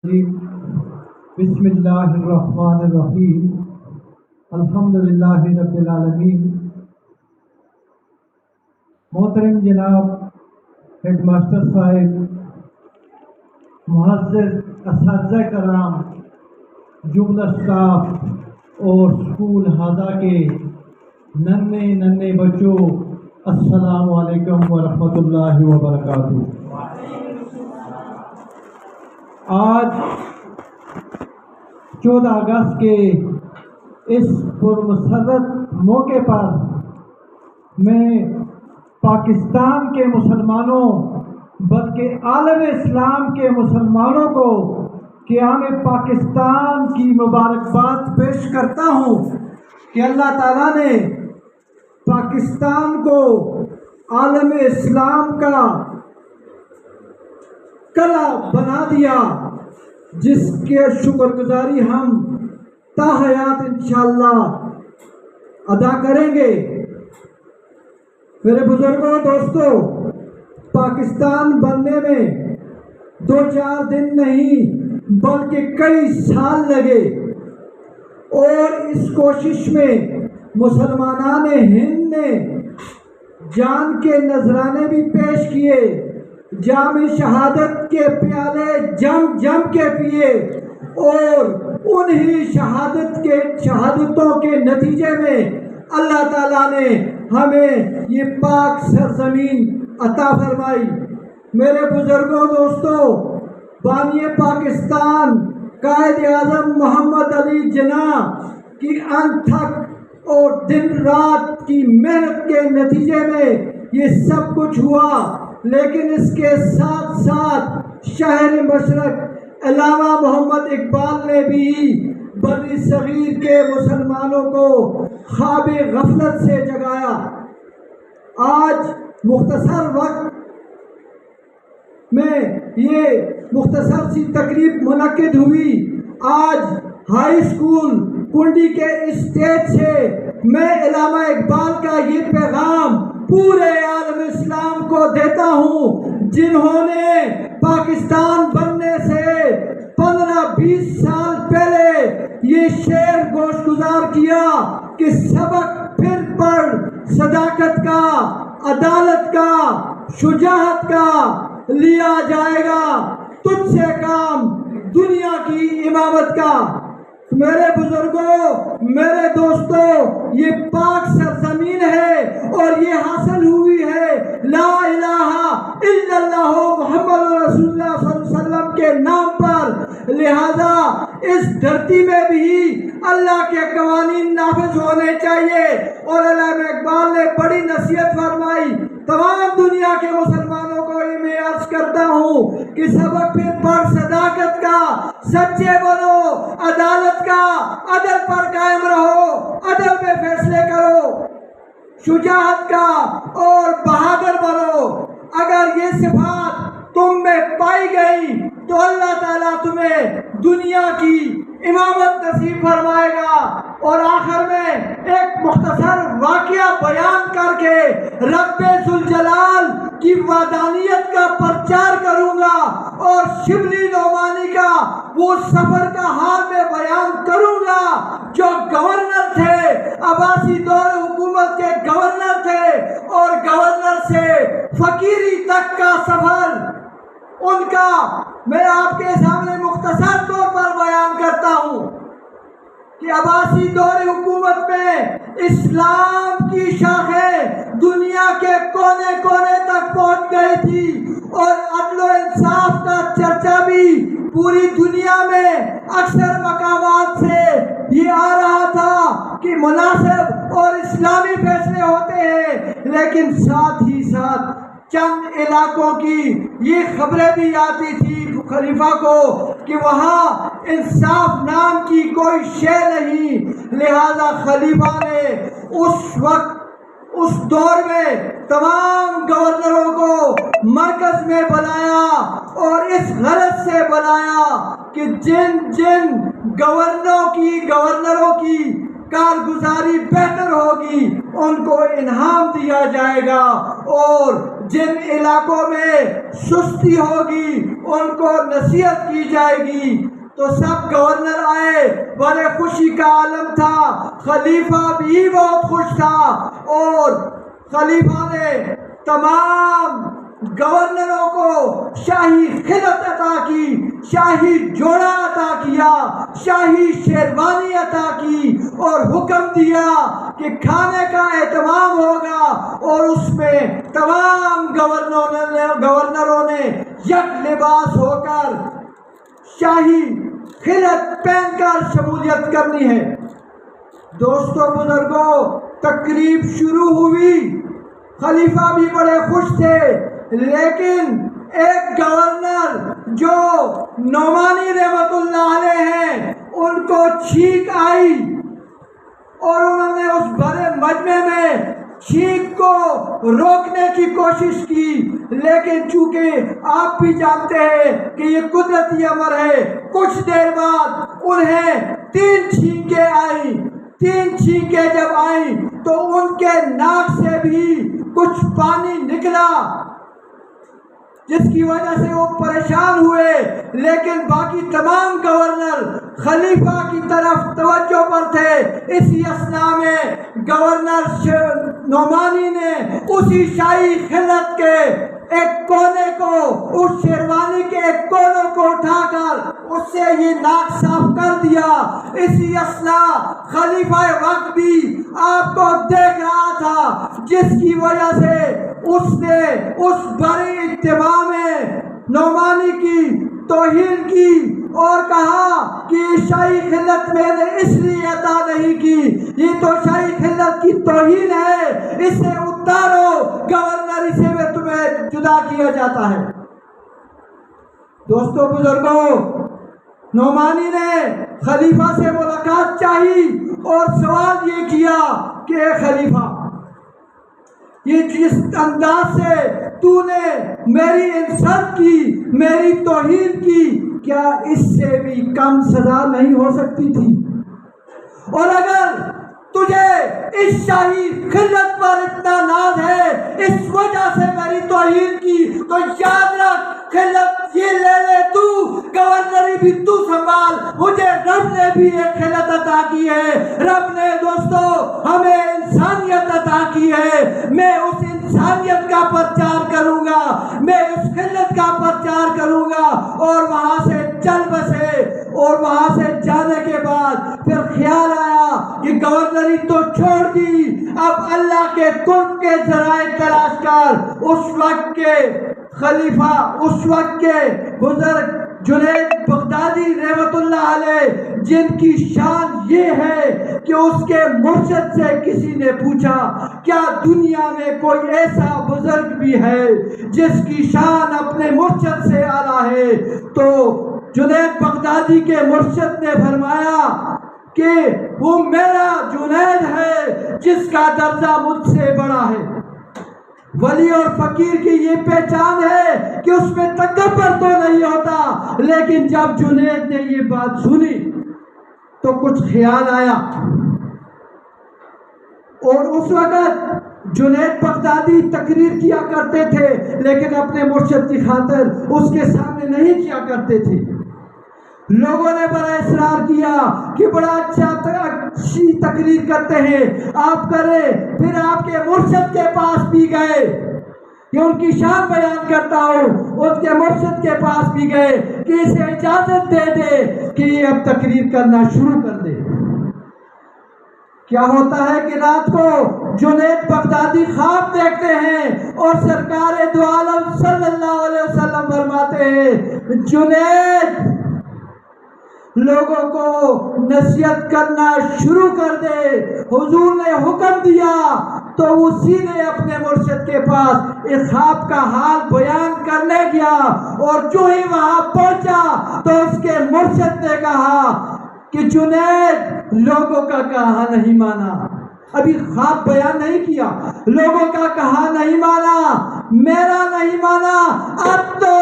بسم اللہ الرحمن الرحیم الحمدللہ رب العالمین۔ محترم جناب ہیڈ ماسٹر صاحب، معزز اساتذہ کرام، جملہ اسٹاف اور اسکول ہاضہ کے ننھے بچوں، السلام علیکم ورحمۃ اللہ وبرکاتہ۔ آج 14 اگست کے اس پرمسرت موقع پر میں پاکستان کے مسلمانوں بلکہ عالم اسلام کے مسلمانوں کو قیام پاکستان کی مبارکباد پیش کرتا ہوں کہ اللہ تعالیٰ نے پاکستان کو عالم اسلام کا قلعہ بنا دیا، جس کے شکر گزاری ہم تا حیات انشاءاللہ ادا کریں گے۔ میرے بزرگوں، دوستوں، پاکستان بننے میں 2-4 دن نہیں بلکہ کئی سال لگے، اور اس کوشش میں مسلمانان ہند نے جان کے نذرانے بھی پیش کیے، جام شہادت کے پیالے جم کے پیے، اور انہی شہادتوں کے نتیجے میں اللہ تعالیٰ نے ہمیں یہ پاک سرزمین عطا فرمائی۔ میرے بزرگوں، دوستوں، بانی پاکستان قائد اعظم محمد علی جناح کی انتھک اور دن رات کی محنت کے نتیجے میں یہ سب کچھ ہوا، لیکن اس کے ساتھ ساتھ شہر مشرق علامہ محمد اقبال نے بھی بر صغیر کے مسلمانوں کو خواب غفلت سے جگایا۔ آج مختصر وقت میں یہ مختصر سی تقریب منعقد ہوئی۔ آج ہائی اسکول کنڈی کے اسٹیج سے میں علامہ اقبال کا یہ پیغام پورے عالم اسلام کو دیتا ہوں، جنہوں نے پاکستان بننے سے 15-20 سال پہلے یہ شعر گوش گزار کیا کہ سبق پھر پڑھ صداقت کا، عدالت کا، شجاعت کا، لیا جائے گا تجھ سے کام دنیا کی امامت کا۔ میرے بزرگوں، میرے دوستوں، یہ پاک سرزمین ہے اور یہ حاصل ہوئی ہے لا الہ الا اللہ محمد رسول اللہ صلی اللہ علیہ وسلم کے نام پر، لہذا اس دھرتی میں بھی اللہ کے قوانین نافذ ہونے چاہیے۔ اور علامہ اقبال نے بڑی نصیحت فرمائی، تمام دنیا کے مسلمانوں کو یہ میں عرض کرتا ہوں کہ سبق پھر پڑھ صداقت کا، سچے بنو، عدالت کا، عدل پر قائم رہو، عدل میں فیصلے کرو، شجاعت کا اور بہادر بنو۔ اگر یہ صفات تم میں پائی گئی تو اللہ تعالیٰ تمہیں دنیا کی امامت نصیب فرمائے گا۔ اور آخر میں ایک مختصر واقعہ بیان کر کے رب ذوالجلال کی وحدانیت کا پرچار کروں گا، اور شبلی نعمانی کا وہ سفر کا حال میں بیان کروں گا، جو گورنر تھے، عباسی دور حکومت کے گورنر تھے، اور گورنر سے فقیری تک کا سفر ان کا میں آپ کے سامنے مختصر طور پر بیان کرتا ہوں کہ عباسی دور حکومت میں اسلام کی شاخیں دنیا کے کونے کونے تک پہنچ گئی تھی، اور عدل و انصاف کا چرچا بھی پوری دنیا میں اکثر مقامات سے یہ آ رہا تھا کہ مناسب اور اسلامی فیصلے ہوتے ہیں، لیکن ساتھ ہی ساتھ چند علاقوں کی یہ خبریں بھی آتی تھی خلیفہ کو کہ وہاں انصاف نام کی کوئی شے نہیں، لہذا خلیفہ نے اس وقت اس دور میں تمام گورنروں کو مرکز میں بلایا، اور اس غرض سے بلایا کہ جن گورنروں کی کارگزاری بہتر ہوگی ان کو انعام دیا جائے گا، اور جن علاقوں میں سستی ہوگی ان کو نصیحت کی جائے گی۔ تو سب گورنر آئے، بڑے خوشی کا عالم تھا، خلیفہ بھی بہت خوش تھا، اور خلیفہ نے تمام گورنروں کو شاہی خلعت عطا کی، شاہی جوڑا عطا کیا، شاہی شیروانی عطا کی، اور حکم دیا کہ کھانے کا اہتمام ہوگا، اور اس میں تمام گورنروں نے یک لباس ہو کر شاہی خلعت پہن کر شمولیت کرنی ہے۔ دوستو بزرگوں، تقریب شروع ہوئی، خلیفہ بھی بڑے خوش تھے، لیکن ایک گورنر جو نعمانی رحمت اللہ علیہ ہیں، ان کو چھینک آئی، اور انہوں نے اس بڑے مجمع میں چھینک کو روکنے کی کوشش کی، لیکن چونکہ آپ بھی جانتے ہیں کہ یہ قدرتی امر ہے، کچھ دیر بعد انہیں 3 چھینکیں آئیں۔ 3 چھینکیں جب آئیں تو ان کے ناک سے بھی کچھ پانی نکلا، جس کی وجہ سے وہ پریشان ہوئے، لیکن باقی تمام گورنر خلیفہ کی طرف توجہ پر تھے۔ اسی اثناء میں گورنر نعمانی نے اسی شاہی خلعت کے ایک کونے کو، اس شیروانی کے ایک کونے کو اٹھا کر اس سے یہ ناک صاف کر دیا۔ اسی اثناء خلیفہ وقت بھی آپ کو دیکھ رہا تھا، جس کی وجہ سے اس نے اس بڑے اجتماع میں نعمانی کی توہین کی، اور کہا کہ یہ شاہی خلعت میں نے اس لیے عطا نہیں کی، یہ تو شاہی خلعت کی توہین ہے، اسے اتارو، گورنر اسے میں تمہیں جدا کیا جاتا ہے۔ دوستو بزرگوں، نعمانی نے خلیفہ سے ملاقات چاہی اور سوال یہ کیا کہ اے خلیفہ، یہ جس انداز سے تو نے میری انسلٹ کی، میری توہین کی، کیا اس سے بھی کم سزا نہیں ہو سکتی تھی؟ اور اگر تجھے اس شاہی خلعت پر اتنا ناز ہے، اس وجہ سے میری توہین کی، تو یاد رکھ، خلعت یہ لے لے تو، گورنری بھی تو سنبھال، مجھے رب نے بھی ایک خلعت عطا کی ہے۔ رب نے دوستو ہمیں انسانیت عطا کی ہے، میں اس انسانیت کا پرچار کروں گا، میں اس خلعت کا پرچار کروں گا، اور وہاں سے چل بسے۔ اور وہاں سے جانے کے بعد پھر خیال آیا کہ گورنری تو چھوڑ دی، اب اللہ کے قرب کے ذرائع تلاش کر۔ اس وقت کے خلیفہ، اس وقت کے بزرگ جنید بغدادی رحمت اللہ علیہ، جن کی شان یہ ہے کہ اس کے مرشد سے کسی نے پوچھا کیا دنیا میں کوئی ایسا بزرگ بھی ہے جس کی شان اپنے مرشد سے اعلیٰ ہے؟ تو جنید بغدادی کے مرشد نے فرمایا کہ وہ میرا جنید ہے جس کا درجہ مجھ سے بڑا ہے۔ ولی اور فقیر کی یہ پہچان ہے کہ اس میں تکبر تو نہیں ہوتا، لیکن جب جنید نے یہ بات سنی تو کچھ خیال آیا، اور اس وقت جنید بغدادی تقریر کیا کرتے تھے، لیکن اپنے مرشد کی خاطر اس کے سامنے نہیں کیا کرتے تھے۔ لوگوں نے بڑا اصرار کیا کہ بڑا اچھی تقریر کرتے ہیں، آپ کریں۔ پھر آپ کے مرشد کے پاس بھی گئے کہ ان کی شان بیان کرتا ہوں، اس کے مرشد کے پاس بھی گئے کہ اسے اجازت دے دے کہ یہ اب تقریر کرنا شروع کر دے۔ کیا ہوتا ہے کہ رات کو جنید بغدادی خواب دیکھتے ہیں، اور سرکار دو عالم صلی اللہ علیہ وسلم فرماتے ہیں جنید لوگوں کو نصیحت کرنا شروع کر دے۔ حضور نے حکم دیا تو وہ سیدھے اپنے مرشد کے پاس اس خواب کا حال بیان کرنے گیا، اور جو ہی وہاں پہنچا تو اس کے مرشد نے کہا کہ جنید لوگوں کا کہا نہیں مانا، ابھی خواب بیان نہیں کیا، لوگوں کا کہا نہیں مانا، میرا نہیں مانا، اب تو